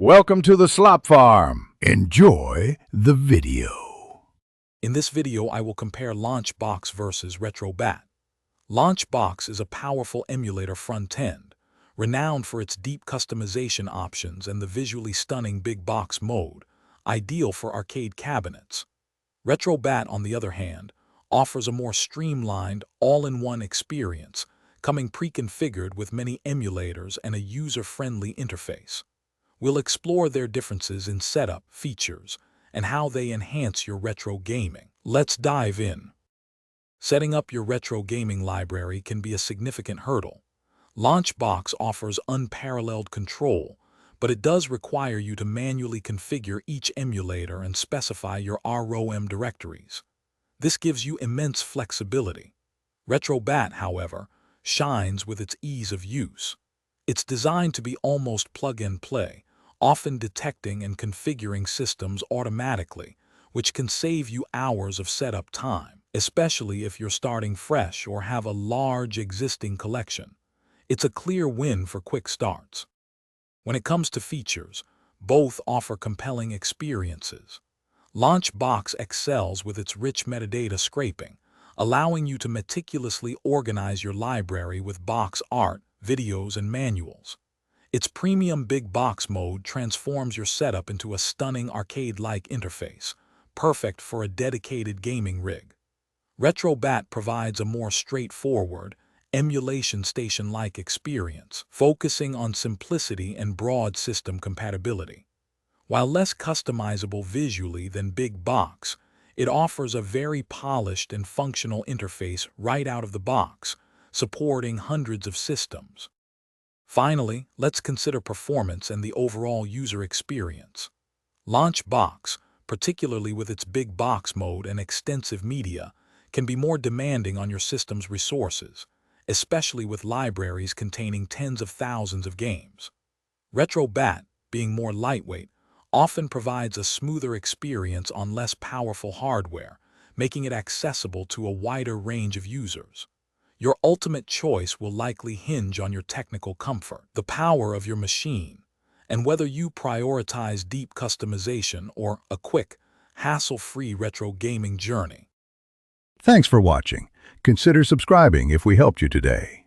Welcome to the Slop Farm. Enjoy the video. In this video, I will compare LaunchBox versus RetroBat. LaunchBox is a powerful emulator front-end, renowned for its deep customization options and the visually stunning big box mode, ideal for arcade cabinets. RetroBat, on the other hand, offers a more streamlined, all-in-one experience, coming pre-configured with many emulators and a user-friendly interface. We'll explore their differences in setup, features, and how they enhance your retro gaming. Let's dive in. Setting up your retro gaming library can be a significant hurdle. LaunchBox offers unparalleled control, but it does require you to manually configure each emulator and specify your ROM directories. This gives you immense flexibility. RetroBat, however, shines with its ease of use. It's designed to be almost plug-and-play, often detecting and configuring systems automatically, which can save you hours of setup time, especially if you're starting fresh or have a large existing collection. It's a clear win for quick starts. When it comes to features, both offer compelling experiences. LaunchBox excels with its rich metadata scraping, allowing you to meticulously organize your library with box art, videos, and manuals. Its premium big box mode transforms your setup into a stunning arcade-like interface, perfect for a dedicated gaming rig. RetroBat provides a more straightforward, emulation station-like experience, focusing on simplicity and broad system compatibility. While less customizable visually than Big Box, it offers a very polished and functional interface right out of the box, supporting hundreds of systems. Finally, let's consider performance and the overall user experience. LaunchBox, particularly with its big box mode and extensive media, can be more demanding on your system's resources, especially with libraries containing tens of thousands of games. RetroBat, being more lightweight, often provides a smoother experience on less powerful hardware, making it accessible to a wider range of users. Your ultimate choice will likely hinge on your technical comfort, the power of your machine, and whether you prioritize deep customization or a quick, hassle-free retro gaming journey. Thanks for watching. Consider subscribing if we helped you today.